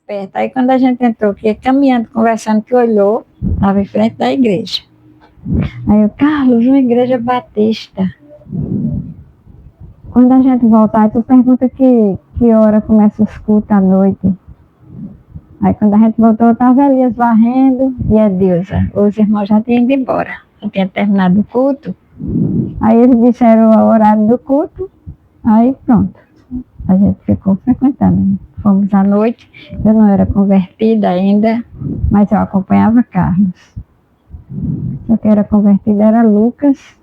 Perto. Aí quando a gente entrou, que ia caminhando, conversando, que olhou, estava em frente da igreja. Aí eu, Carlos, uma igreja batista. Quando a gente voltar, tu pergunta que hora começa os cultos à noite. Aí quando a gente voltou, eu estava Elias varrendo e a Deusa. Os irmãos já tinham ido embora. Eu tinha terminado o culto. Aí eles disseram o horário do culto. Aí pronto. A gente ficou frequentando. Fomos à noite. Eu não era convertida ainda, mas eu acompanhava Carlos. O que era convertido era Lucas,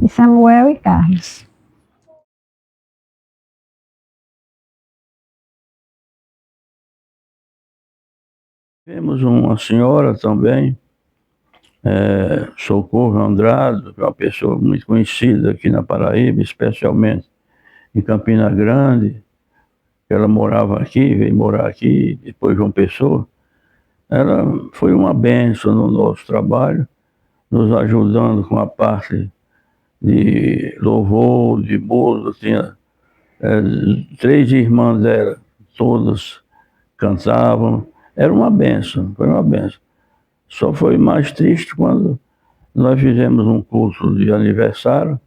e Samuel e Carlos. Temos uma senhora também, Socorro Andrade, que é uma pessoa muito conhecida aqui na Paraíba, especialmente em Campina Grande. Ela morava aqui, veio morar aqui, depois João Pessoa. Ela foi uma bênção no nosso trabalho, nos ajudando com a parte de louvor, de música. Tinha 3 irmãs dela, todas cantavam. Era uma bênção, foi uma bênção. Só foi mais triste quando nós fizemos um curso de aniversário,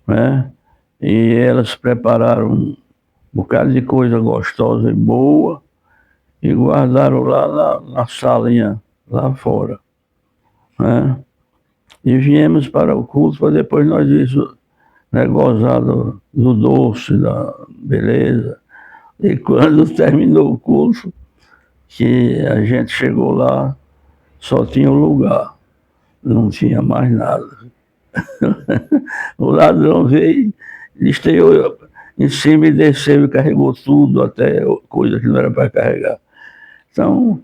né? E elas prepararam um bocado de coisa gostosa e boa e guardaram lá na salinha, lá fora, né? E viemos para o culto para depois nós isso, né, gozar do doce, da beleza. E quando terminou o curso, que a gente chegou lá, só tinha o lugar, não tinha mais nada. O ladrão veio, estreou em cima e desceu e carregou tudo, até coisa que não era para carregar. Então,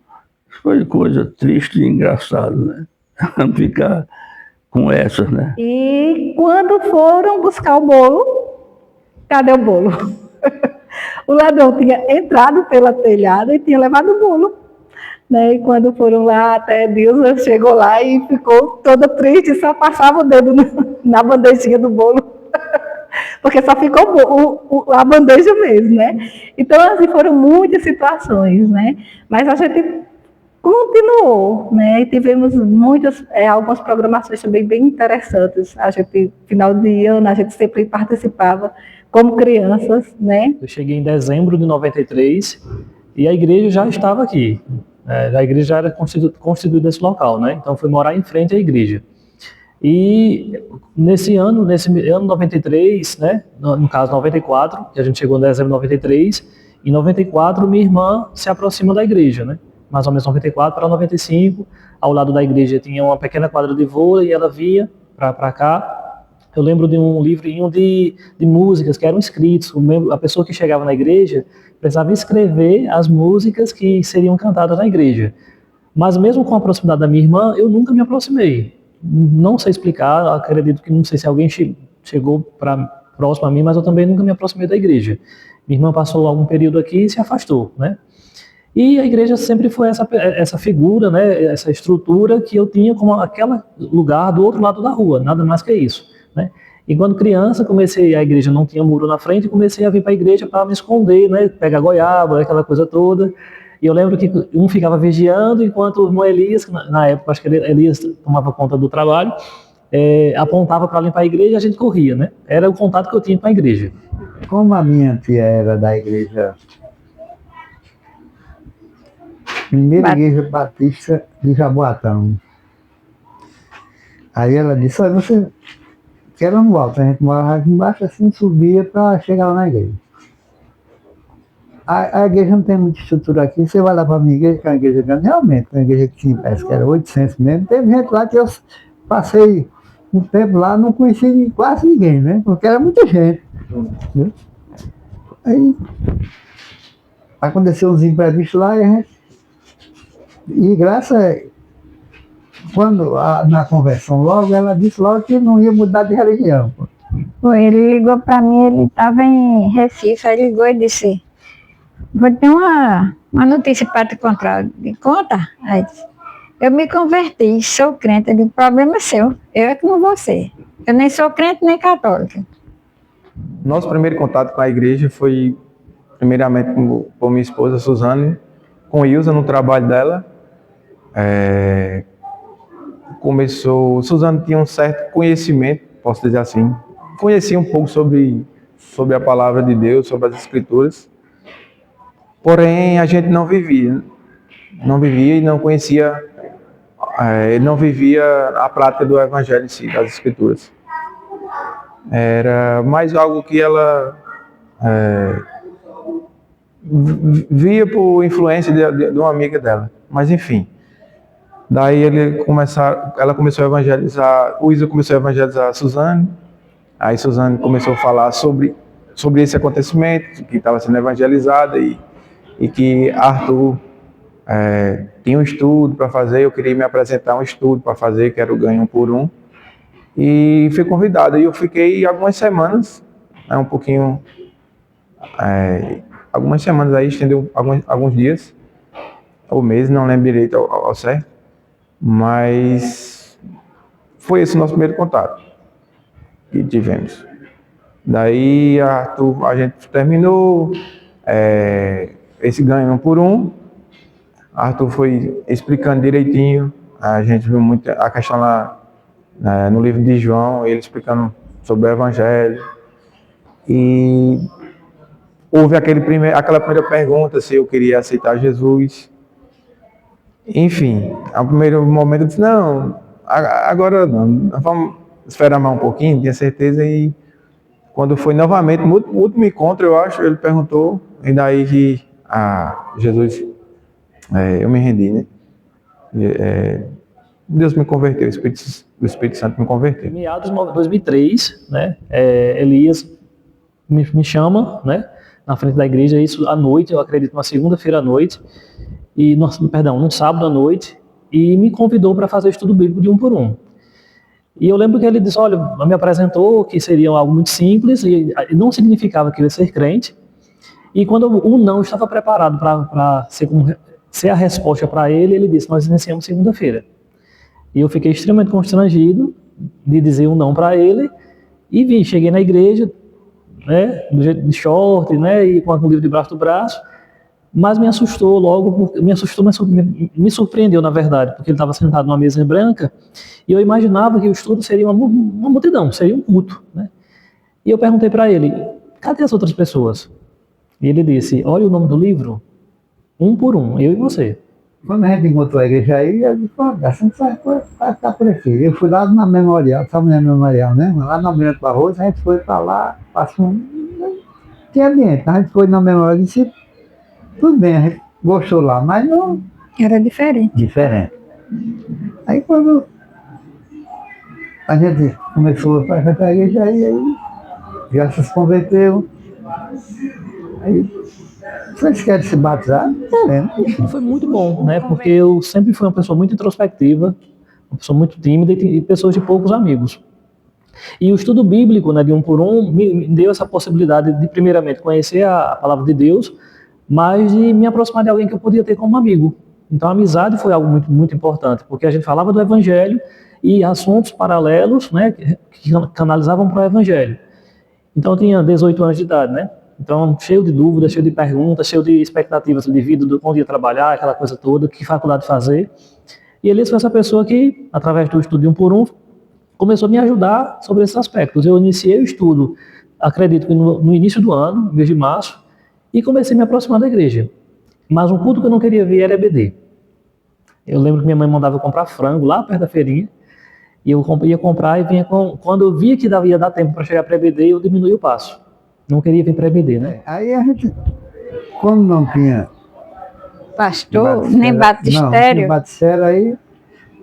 foi coisa triste e engraçada, né? Ficar com essas, né? E quando foram buscar o bolo, cadê o bolo? O ladrão tinha entrado pela telhada e tinha levado o bolo. Né? E quando foram lá, até Deus chegou lá e ficou toda triste, só passava o dedo na bandejinha do bolo. Porque só ficou a bandeja mesmo, né? Então, assim, foram muitas situações, né? Mas a gente continuou, né? E tivemos algumas programações também bem interessantes. A gente, final de ano, a gente sempre participava como crianças, né? Eu cheguei em dezembro de 93 e a igreja já estava aqui. A igreja já era constituída nesse local, né? Então fui morar em frente à igreja. E nesse ano 93, né? No caso 94, que a gente chegou em dezembro de 93, em 94 minha irmã se aproxima da igreja, né? Mais ou menos 94 para 95, ao lado da igreja tinha uma pequena quadra de vôlei e ela vinha para cá. Eu lembro de um livrinho de músicas que eram escritos. A pessoa que chegava na igreja precisava escrever as músicas que seriam cantadas na igreja. Mas mesmo com a proximidade da minha irmã, eu nunca me aproximei. Não sei explicar, acredito que não sei se alguém chegou próximo a mim, mas eu também nunca me aproximei da igreja. Minha irmã passou algum período aqui e se afastou, né? E a igreja sempre foi essa figura, né, essa estrutura que eu tinha como aquele lugar do outro lado da rua, nada mais que isso, né? E quando criança, a igreja não tinha muro na frente, comecei a vir para a igreja para me esconder, né, pegar goiaba, aquela coisa toda. E eu lembro que um ficava vigiando, enquanto o irmão Elias, na época, acho que Elias tomava conta do trabalho, apontava para limpar a igreja e a gente corria, né? Era o contato que eu tinha com a igreja. Como a minha tia era da igreja, primeira igreja batista de Jaboatão. Aí ela disse, olha, você quer não volta, a gente morava aqui embaixo, assim, subia para chegar lá na igreja. A igreja não tem muita estrutura aqui, você vai lá para a minha igreja, que é uma igreja grande, realmente, uma igreja que tinha, parece que era 800 mesmo, teve gente lá que eu passei um tempo lá, não conheci quase ninguém, né, porque era muita gente. Né? Aí aconteceu uns imprevistos lá e graças quando na conversão logo, ela disse logo que não ia mudar de religião. Ele ligou para mim, ele estava em Recife, aí ligou e disse, vou ter uma notícia para te contar. Me conta? Aí disse, eu me converti, sou crente. O problema é seu, eu é como você. Eu nem sou crente nem católica. Nosso primeiro contato com a igreja foi, primeiramente, com minha esposa, Suzane. com Ilza no trabalho dela. Suzano tinha um certo conhecimento, posso dizer assim, conhecia um pouco sobre a palavra de Deus, sobre as Escrituras, porém a gente não vivia e não conhecia, não vivia a prática do Evangelho em si, das Escrituras. Era mais algo que ela via por influência de uma amiga dela, mas enfim. Daí ela começou a evangelizar, o Isa começou a evangelizar a Suzane. Aí Suzane começou a falar sobre esse acontecimento, que estava sendo evangelizada e que Arthur tinha um estudo para fazer. Eu queria me apresentar um estudo para fazer, que era o Ganho 1 por 1. E fui convidado. E eu fiquei algumas semanas, algumas semanas aí, estendeu alguns dias, ou meses, não lembro direito ao certo. Mas foi esse o nosso primeiro contato que tivemos. Daí a gente terminou esse Ganho 1 por 1. Arthur foi explicando direitinho. A gente viu muito a questão lá no livro de João, ele explicando sobre o Evangelho. E houve aquela primeira pergunta se eu queria aceitar Jesus. Enfim, ao primeiro momento eu disse, não, agora não, vamos esperar mais um pouquinho, tinha certeza. E quando foi novamente, no último encontro, eu acho, ele perguntou, e daí que Jesus, eu me rendi, né? Deus me converteu, o Espírito Santo me converteu. Em meados de 2003, né, Elias me chama, né, na frente da igreja, isso à noite, eu acredito, uma segunda-feira à noite, num sábado à noite, e me convidou para fazer estudo bíblico de 1 por 1. E eu lembro que ele disse, olha, me apresentou que seria algo muito simples, e não significava que eu ia ser crente, e quando o não estava preparado para ser a resposta para ele, ele disse, nós iniciamos segunda-feira. E eu fiquei extremamente constrangido de dizer um não para ele, e cheguei na igreja, né, do jeito de short, né, e com o livro debaixo do braço, mas me assustou logo, mas me surpreendeu, na verdade, porque ele estava sentado numa mesa branca, e eu imaginava que o estudo seria uma multidão, seria um culto, né? E eu perguntei para ele, cadê as outras pessoas? E ele disse, olha o nome do livro, 1 por 1, eu e você. Quando a gente encontrou a igreja aí, eu disse, a gente vai ficar por aqui. Eu fui lá na Memorial, sabe na Memorial, né? Lá no Almirante Barroso, a gente foi para lá, passou tinha ambiente, a gente foi na Memorial e disse, tudo bem, a gente gostou lá, mas não... Era diferente. Diferente. Aí quando a gente começou a frequentar a igreja, aí já se converteu. Aí, vocês querem se batizar? Foi muito bom, né? Porque eu sempre fui uma pessoa muito introspectiva, uma pessoa muito tímida e pessoas de poucos amigos. E o estudo bíblico, né, de 1 por 1 me deu essa possibilidade de, primeiramente, conhecer a palavra de Deus, mas de me aproximar de alguém que eu podia ter como amigo. Então a amizade foi algo muito, muito importante, porque a gente falava do Evangelho e assuntos paralelos, né, que canalizavam para o Evangelho. Então eu tinha 18 anos de idade, né? Então cheio de dúvidas, cheio de perguntas, cheio de expectativas de vida, de onde ia trabalhar, aquela coisa toda, que faculdade fazer. E Elias foi essa pessoa que, através do estudo de 1 por 1, começou a me ajudar sobre esses aspectos. Eu iniciei o estudo, acredito que no início do ano, no mês de março, e comecei a me aproximar da igreja. Mas um culto que eu não queria ver era EBD. Eu lembro que minha mãe mandava eu comprar frango lá perto da feirinha, e eu ia comprar e vinha quando eu via que ia dar tempo para chegar para EBD, eu diminuí o passo. Não queria vir para EBD, né? Aí a gente, quando não tinha... Pastor, nem batistério. Não tinha batistério, aí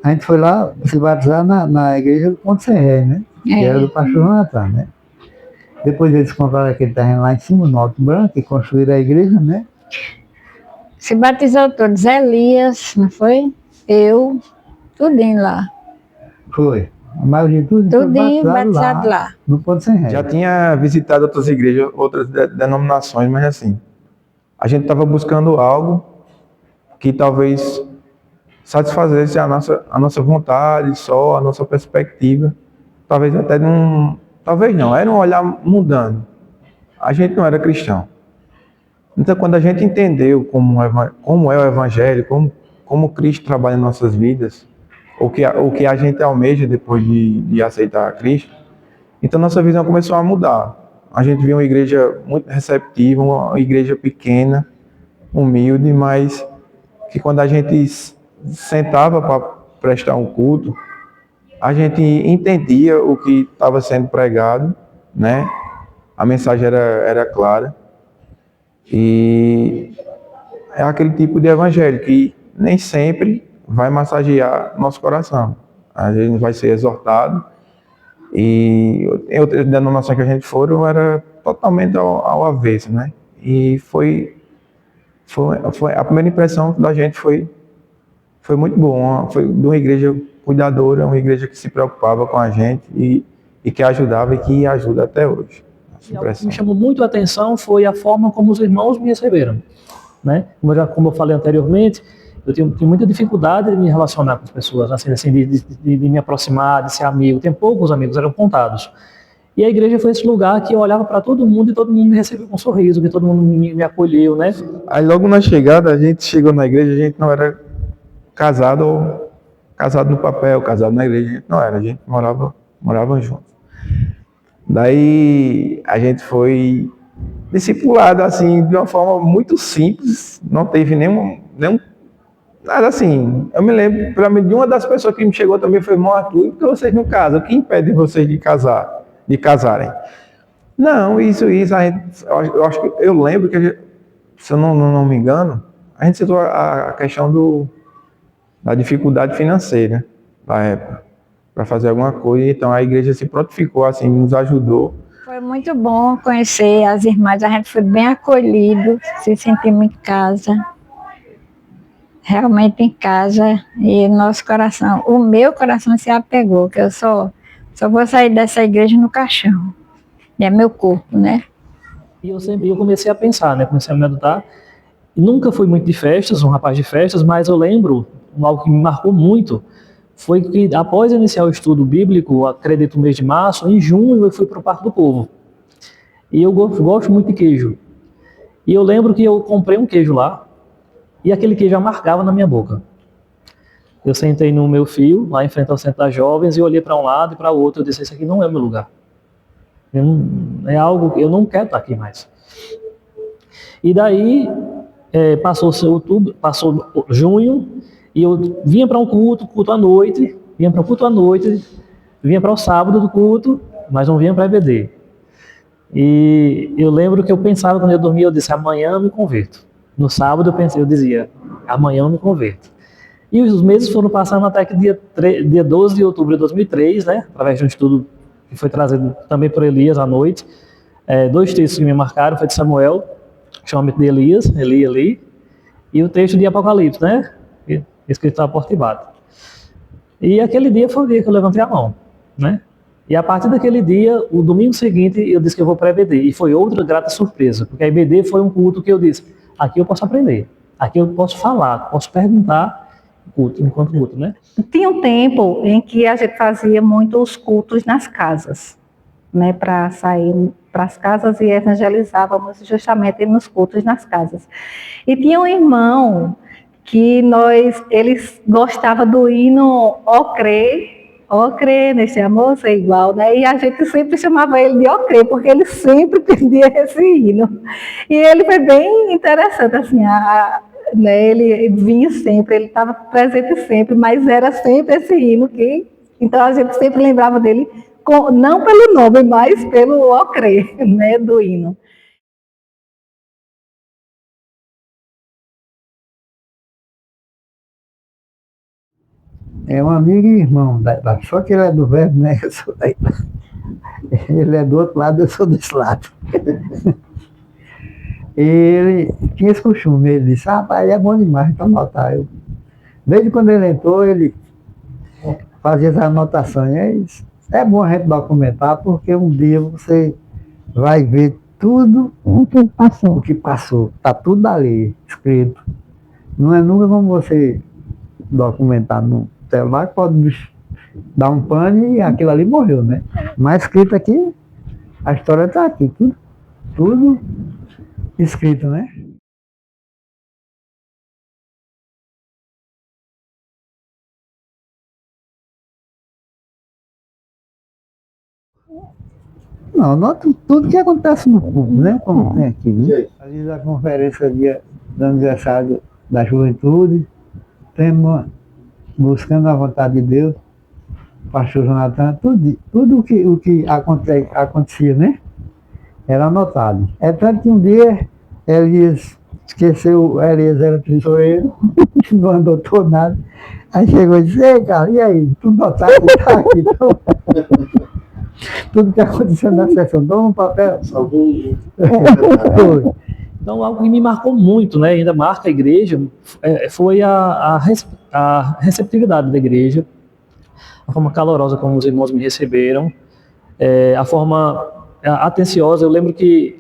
a gente foi lá se batizar na igreja do Ponte Serré, né? Que era do pastor Natan, né? Depois eles compraram aquele terreno lá em cima, no Alto Branco, e construíram a igreja, né? Se batizou todos, Elias, não foi? Eu, tudinho lá. Foi. A maioria de tudo Tudinho batizado lá. No Ponte Serré. Já tinha visitado outras igrejas, outras denominações, mas assim, a gente estava buscando algo que talvez satisfazesse a nossa vontade, só a nossa perspectiva. Talvez até não... Talvez não, era um olhar mudando. A gente não era cristão. Então, quando a gente entendeu como é o Evangelho, como Cristo trabalha em nossas vidas, o que a gente almeja depois de aceitar Cristo, então nossa visão começou a mudar. A gente viu uma igreja muito receptiva, uma igreja pequena, humilde, mas que quando a gente sentava para prestar um culto, a gente entendia o que estava sendo pregado, né? A mensagem era clara. E é aquele tipo de evangelho que nem sempre vai massagear nosso coração. A gente vai ser exortado. E em outras denominações que a gente foram era totalmente ao avesso, né? E foi a primeira impressão da gente foi muito bom. Foi de uma igreja cuidadora, uma igreja que se preocupava com a gente e que ajudava e que ajuda até hoje. E algo que me chamou muito a atenção foi a forma como os irmãos me receberam, né? Como eu falei anteriormente, eu tenho muita dificuldade de me relacionar com as pessoas, assim de me aproximar, de ser amigo. Tem poucos amigos, eram contados. E a igreja foi esse lugar que eu olhava para todo mundo e todo mundo me recebeu com um sorriso, que todo mundo me acolheu, né? Aí logo na chegada, a gente chegou na igreja, a gente não era casado no papel, casado na igreja, a gente não era, a gente morava juntos. Daí a gente foi discipulado assim de uma forma muito simples, não teve nenhum nada assim. Eu me lembro, para mim, de uma das pessoas que me chegou também foi: irmão Arthur, por que vocês não casam? O que impede vocês de casarem? Não, isso, eu lembro que, se eu não me engano, a gente citou a questão da dificuldade financeira da época, para fazer alguma coisa. Então a igreja se prontificou, assim, nos ajudou. Foi muito bom conhecer as irmãs, a gente foi bem acolhido, se sentimos em casa, realmente em casa, e nosso coração, o meu coração se apegou, que eu só vou sair dessa igreja no caixão, é meu corpo, né? E eu comecei a pensar, né? Comecei a meditar. Nunca fui muito de festas, um rapaz de festas, mas eu lembro, algo que me marcou muito, foi que após iniciar o estudo bíblico, acredito no mês de março, em junho eu fui para o Parque do Povo. E eu gosto muito de queijo. E eu lembro que eu comprei um queijo lá, e aquele queijo amargava na minha boca. Eu sentei no meu fio, lá em frente ao Centro das Jovens, e olhei para um lado e para o outro. Eu disse: isso aqui não é o meu lugar. É algo que eu não quero estar aqui mais. E daí, passou outubro, passou junho, e eu vinha para um culto à noite, vinha para o culto à noite, vinha para o sábado do culto, mas não vinha para EBD. E eu lembro que eu pensava, quando eu dormia, eu disse: amanhã eu me converto. No sábado eu dizia: amanhã eu me converto. E os meses foram passando até que dia 12 de outubro de 2003, né, através de um estudo que foi trazido também por Elias à noite, 2 textos que me marcaram, foi de Samuel, chamamento de Elias, Eli, e o texto de Apocalipse, né, escrito à porta e bate. E aquele dia foi o dia que eu levantei a mão, né? E a partir daquele dia, o domingo seguinte, eu disse que eu vou para a EBD. E foi outra grata surpresa, porque a EBD foi um culto que eu disse: aqui eu posso aprender, aqui eu posso falar, posso perguntar enquanto culto, né? Tinha um tempo em que a gente fazia muitos cultos nas casas, né, para sair para as casas e evangelizávamos justamente nos cultos nas casas. E tinha um irmão que eles gostavam do hino Ó crê nesse amor ser igual, né? E a gente sempre chamava ele de Ó crê, porque ele sempre pedia esse hino. E ele foi bem interessante, assim, né? Ele vinha sempre, ele estava presente sempre, mas era sempre esse hino que... Então a gente sempre lembrava dele, não pelo nome, mas pelo Ó crê, né, do hino. É um amigo e irmão, só que ele é do verbo, né? Eu sou daí. Ele é do outro lado, eu sou desse lado. Ele tinha esse costume, ele disse: rapaz, é bom demais, então anotar. Desde quando ele entrou, ele fazia as anotações. É bom a gente documentar, porque um dia você vai ver tudo o que passou. Está tudo ali, escrito. Não é nunca como você documentar no celular, pode dar um pane e aquilo ali morreu, né? Mas escrito aqui, a história está aqui, tudo escrito, né? Não, noto tudo que acontece no povo, né? Como tem aqui, né? Às vezes a conferência do aniversário da juventude, tema buscando a vontade de Deus, pastor Jonathan, tudo o que acontecia, né? Era anotado. É tanto que um dia Elias esqueceu, Elias era tesoureiro, não anotou nada. Aí chegou e disse, ei, cara, e aí? Tu notaste que tá aqui? Então, tudo que aconteceu na sessão, toma um papel. Foi. Então, algo que me marcou muito, né, ainda marca a igreja, foi a receptividade da igreja, a forma calorosa como os irmãos me receberam, a forma atenciosa. Eu lembro que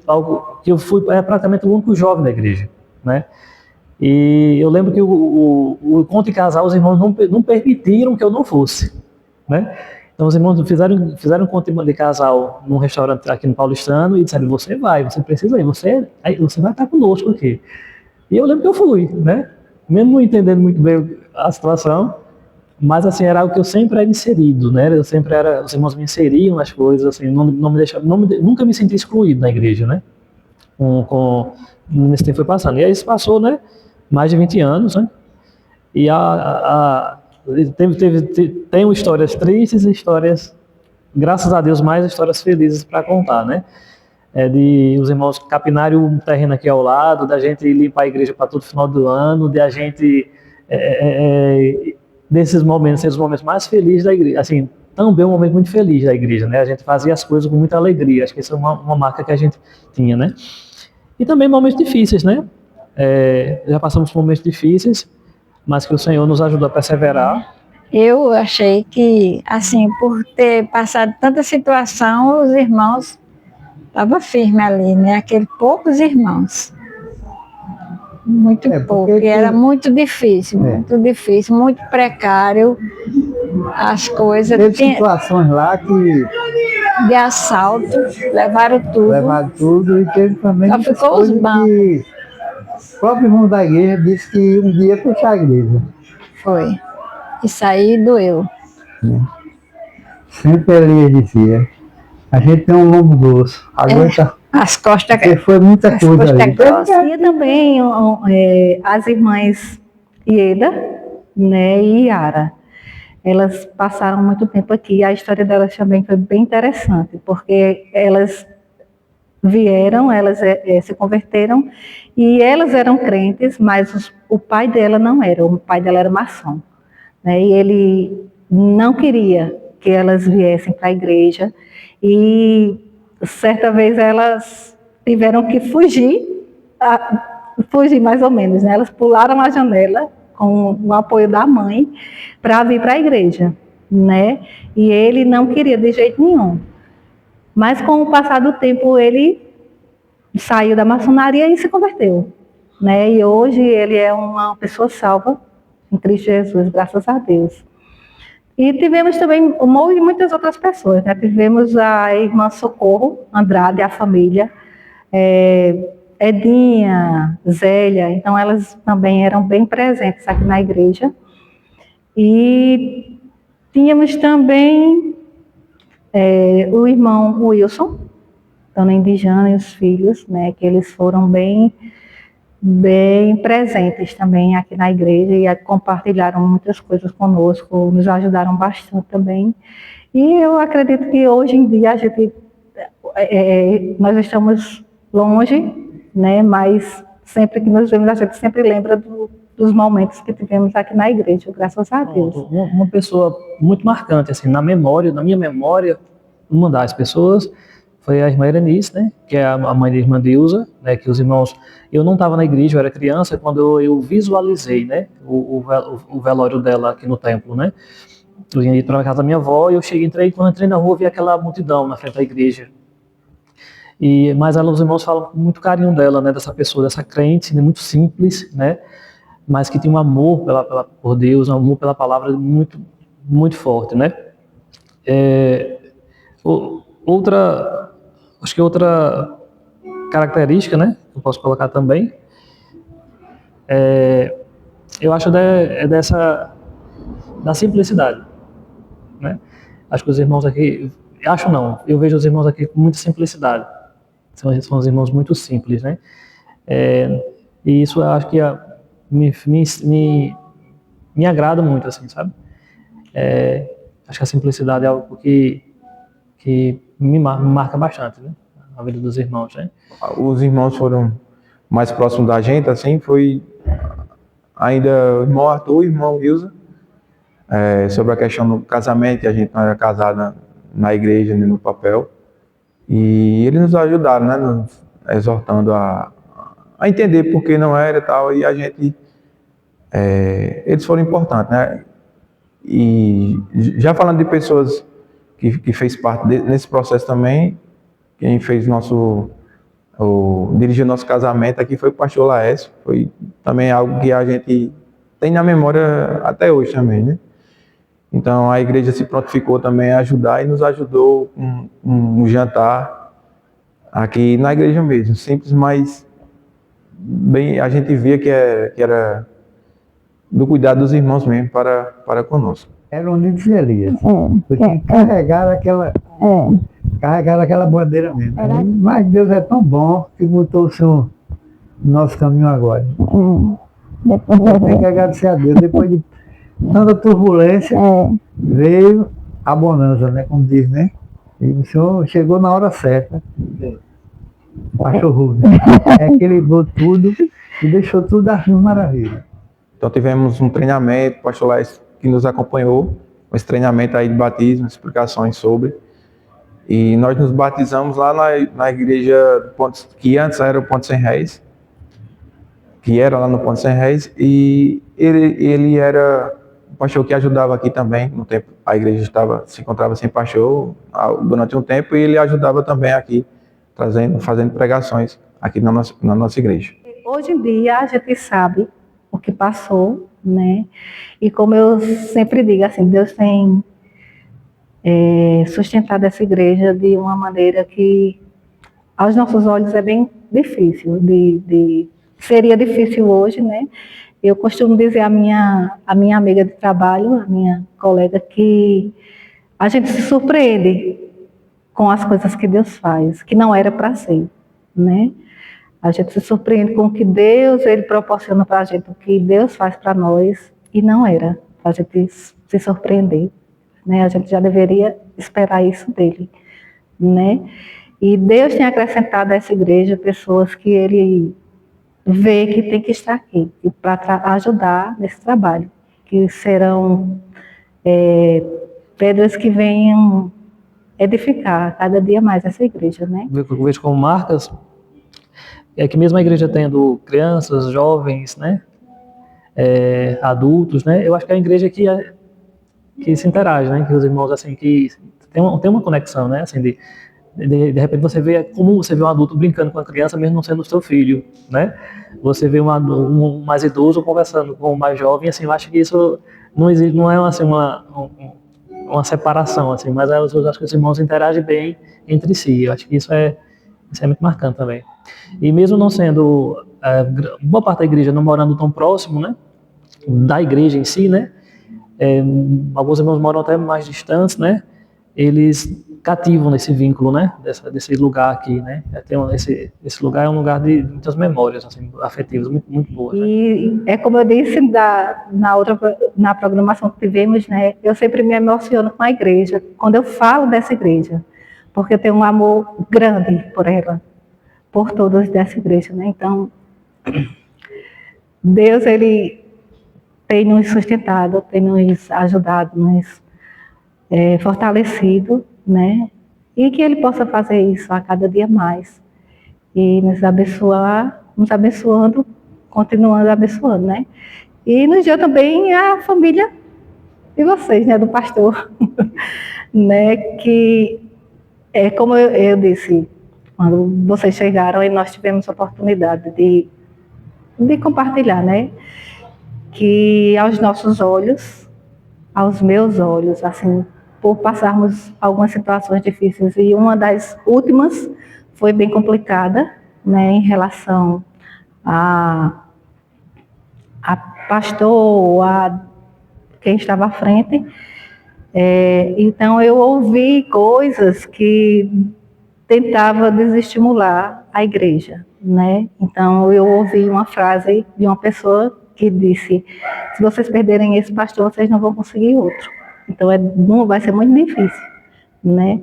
eu fui praticamente o único jovem da igreja, né? E eu lembro que o encontro de casal, os irmãos não permitiram que eu não fosse, né? Então os irmãos fizeram um encontro de casal num restaurante aqui no Paulistano e disseram, você precisa ir, você vai estar conosco aqui. E eu lembro que eu fui, né? Mesmo não entendendo muito bem a situação, mas assim, era algo que eu sempre era inserido, né? Os irmãos me inseriam nas coisas, assim, não me deixavam, nunca me senti excluído na igreja, né? Nesse tempo foi passando. E aí isso passou, né? Mais de 20 anos, né? E tem histórias tristes e histórias, graças a Deus, mais histórias felizes para contar, né? De os irmãos capinarem um terreno aqui ao lado, da gente limpar a igreja para todo final do ano, de a gente desses momentos, ser os momentos mais felizes da igreja, assim, também um momento muito feliz da igreja, né? A gente fazia as coisas com muita alegria, acho que essa é uma marca que a gente tinha, né? E também momentos difíceis, né? Já passamos por momentos difíceis, mas que o Senhor nos ajudou a perseverar. Eu achei que, assim, por ter passado tanta situação, os irmãos estavam firmes ali, né? Aqueles poucos irmãos. Muito pouco, e era muito difícil, muito precário as coisas. Teve situações lá que de assalto, levaram tudo. E teve também só ficou os bancos. que o próprio irmão da igreja disse que um dia ia fechar a igreja. Foi. Isso aí doeu. Sempre ele dizia, a gente tem um lombo grosso, aguenta. As costas, porque foi muita coisa ali. E também as irmãs Ieda, né, e Yara. Elas passaram muito tempo aqui. A história delas também foi bem interessante, porque elas vieram, elas se converteram, e elas eram crentes, mas o pai dela não era. O pai dela era maçom, né, e ele não queria que elas viessem para a igreja, e certa vez elas tiveram que fugir mais ou menos, né? Elas pularam a janela com o apoio da mãe para vir para a igreja, né? E ele não queria de jeito nenhum. Mas com o passar do tempo ele saiu da maçonaria e se converteu, né? E hoje ele é uma pessoa salva em Cristo Jesus, graças a Deus. E tivemos também muitas outras pessoas, né? Tivemos a irmã Socorro Andrade, a família, Edinha, Zélia, então elas também eram bem presentes aqui na igreja. E tínhamos também o irmão Wilson, Dona Indijana e os filhos, né? Que eles foram bem presentes também aqui na igreja e compartilharam muitas coisas conosco, nos ajudaram bastante também. E eu acredito que hoje em dia nós estamos longe, né? Mas sempre que nos vemos, a gente sempre lembra dos momentos que tivemos aqui na igreja, graças a Deus. Uma pessoa muito marcante, assim, na minha memória, uma das pessoas foi a irmã Erenice, né, que é a mãe da irmã Dilza, né, que os irmãos... Eu não estava na igreja, eu era criança, quando eu visualizei, né, o velório dela aqui no templo, né. Eu ia ir para a casa da minha avó e quando entrei na rua, vi aquela multidão na frente da igreja. Mas os irmãos falam com muito carinho dela, né, dessa pessoa, dessa crente, né, muito simples, né, mas que tinha um amor por Deus, um amor pela palavra muito, muito forte, né. Acho que outra característica, né, que eu posso colocar também, eu acho da simplicidade, né. Acho que os irmãos aqui, acho não, eu vejo os irmãos aqui com muita simplicidade. São os irmãos muito simples, né? E isso eu acho que me agrada muito, assim, sabe? Acho que a simplicidade é algo que me marca bastante, né? A vida dos irmãos, né? Os irmãos foram mais próximos da gente, assim, foi ainda o irmão Arthur e o irmão Wilson, sobre a questão do casamento, a gente não era casado na igreja, nem no papel. E eles nos ajudaram, né, nos exortando a entender por que não era e tal, e a gente, eles foram importantes, né? E já falando de pessoas que fez parte nesse processo também, quem fez dirigiu nosso casamento aqui foi o pastor Laércio, foi também algo que a gente tem na memória até hoje também, né? Então a igreja se prontificou também a ajudar e nos ajudou com um jantar aqui na igreja mesmo, simples, mas bem, a gente via que era do cuidado dos irmãos mesmo para conosco. Era o Nilson Elias, porque carregaram aquela bandeira mesmo. Mas Deus é tão bom que botou o Senhor no nosso caminho agora. Depois Eu tenho que agradecer a Deus. Depois de tanta turbulência, veio a bonança, né? Como diz, né? E o Senhor chegou na hora certa. Pastor Rubens. Equilibrou tudo e deixou tudo às mil maravilhas. Então tivemos um treinamento, o pastor Laércio que nos acompanhou, esse treinamento aí de batismo, explicações sobre. E nós nos batizamos lá na igreja que antes era o Ponte Sem Réis, que era lá no Ponte Sem Réis, e ele era o pastor que ajudava aqui também, no tempo a igreja se encontrava sem pastor durante um tempo, e ele ajudava também aqui, fazendo pregações aqui na nossa igreja. Hoje em dia a gente sabe o que passou, né? E como eu sempre digo, assim, Deus tem sustentado essa igreja de uma maneira que aos nossos olhos é bem difícil, seria difícil hoje, né? Eu costumo dizer à minha amiga de trabalho, a minha colega, que a gente se surpreende com as coisas que Deus faz, que não era para ser, né? A gente se surpreende com o que Deus ele proporciona para a gente, o que Deus faz para nós, e não era para a gente se surpreender, né? A gente já deveria esperar isso dele, né? E Deus tem acrescentado a essa igreja pessoas que ele vê que tem que estar aqui para ajudar nesse trabalho, que serão pedras que venham edificar cada dia mais essa igreja, né? Eu vejo como marcas é que mesmo a igreja tendo crianças, jovens, né, adultos, né, eu acho que é a igreja que se interage, né, que os irmãos assim que tem uma conexão, né, assim de repente você vê como você vê um adulto brincando com a criança mesmo não sendo seu filho, né? Você vê um mais idoso conversando com um mais jovem, assim, eu acho que isso não existe, não é assim uma separação, assim, mas eu acho que os irmãos interagem bem entre si. Eu acho que isso é muito marcante também. E mesmo não sendo boa parte da igreja não morando tão próximo, né, da igreja em si, né, alguns irmãos moram até mais distantes, né, eles cativam nesse vínculo, né, desse lugar aqui, né, esse lugar é um lugar de muitas memórias, assim, afetivas, muito, muito boas. Né? E é como eu disse na programação que tivemos, né, eu sempre me emociono com a igreja, quando eu falo dessa igreja, porque eu tenho um amor grande por ela, por todos dessa igreja, né, então Deus, ele tem nos sustentado, tem nos ajudado, nos fortalecido, né? E que Ele possa fazer isso a cada dia mais. E nos abençoando, continuando abençoando, né? E nos deu também a família de vocês, né? Do pastor, né? Que é como eu disse, quando vocês chegaram e nós tivemos a oportunidade de compartilhar, né? Que aos nossos olhos, aos meus olhos, assim, por passarmos algumas situações difíceis, e uma das últimas foi bem complicada, né, em relação a pastor, a quem estava à frente, Então eu ouvi coisas que tentava desestimular a igreja, né? Então eu ouvi uma frase de uma pessoa que disse: se vocês perderem esse pastor, vocês não vão conseguir outro. Então vai ser muito difícil, né?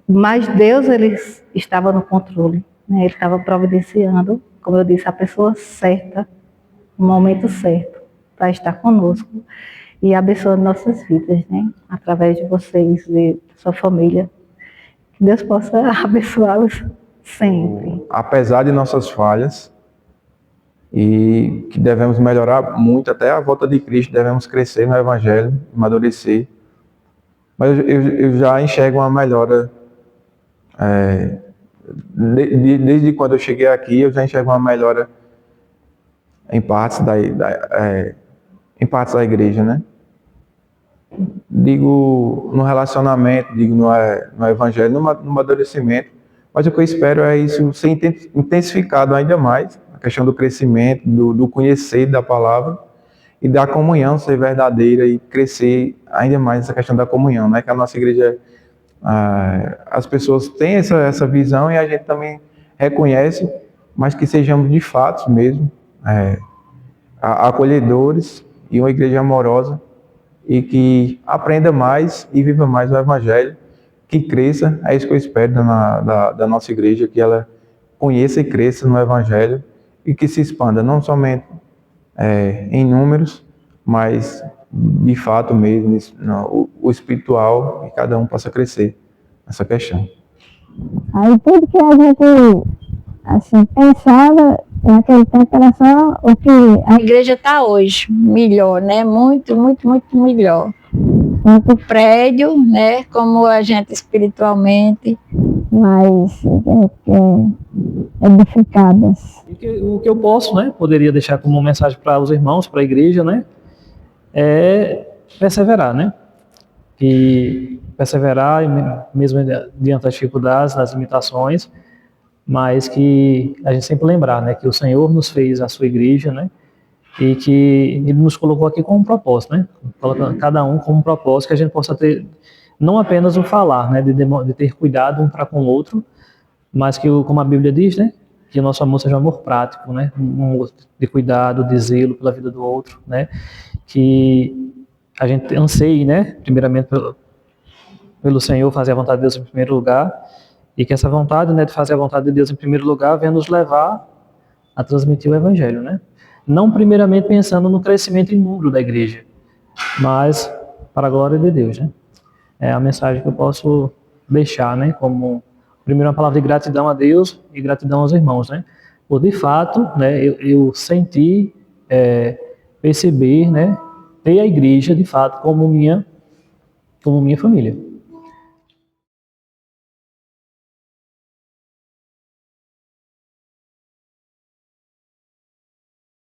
Mas Deus, ele estava no controle, né? Ele estava providenciando, como eu disse, a pessoa certa, no momento certo, para estar conosco e abençoando nossas vidas, né? Através de vocês e da sua família. Que Deus possa abençoá-los sempre. Apesar de nossas falhas, e que devemos melhorar muito até a volta de Cristo, devemos crescer no Evangelho, amadurecer. Mas eu já enxergo uma melhora, desde quando eu cheguei aqui, eu já enxergo uma melhora em partes da igreja, né? Digo no relacionamento, digo no Evangelho, no amadurecimento, mas o que eu espero é isso ser intensificado ainda mais, a questão do crescimento, do conhecer da palavra e da comunhão ser verdadeira e crescer ainda mais essa questão da comunhão, né? Que a nossa igreja, as pessoas têm essa visão e a gente também reconhece, mas que sejamos de fato mesmo acolhedores e uma igreja amorosa e que aprenda mais e viva mais o Evangelho, que cresça, é isso que eu espero da nossa igreja, que ela conheça e cresça no Evangelho e que se expanda, não somente em números, mas de fato mesmo, o espiritual, e cada um possa crescer nessa questão. Aí tudo que a gente assim, pensava naquele tempo era só o que a igreja está hoje, melhor, né? Muito, muito, muito melhor. Tanto o prédio, né? Como a gente espiritualmente mais edificadas. O que eu posso, né? Poderia deixar como mensagem para os irmãos, para a igreja, né? É perseverar, né? E perseverar, mesmo diante das dificuldades, das limitações, mas que a gente sempre lembrar, né, que o Senhor nos fez a sua igreja, né, e que Ele nos colocou aqui com um propósito, né, colocando cada um com um propósito que a gente possa ter, não apenas o falar, né, de ter cuidado um para com o outro, mas que, como a Bíblia diz, né, que o nosso amor seja um amor prático, né, um amor de cuidado, de zelo pela vida do outro, né, que a gente anseie, né, primeiramente pelo Senhor, fazer a vontade de Deus em primeiro lugar, e que essa vontade, né, de fazer a vontade de Deus em primeiro lugar venha nos levar a transmitir o Evangelho, né? Não primeiramente pensando no crescimento em número da igreja, mas para a glória de Deus, né? É a mensagem que eu posso deixar, né? Como primeiro uma palavra de gratidão a Deus e gratidão aos irmãos, né? Por de fato, né, eu senti, perceber, né, ter a igreja de fato como minha família.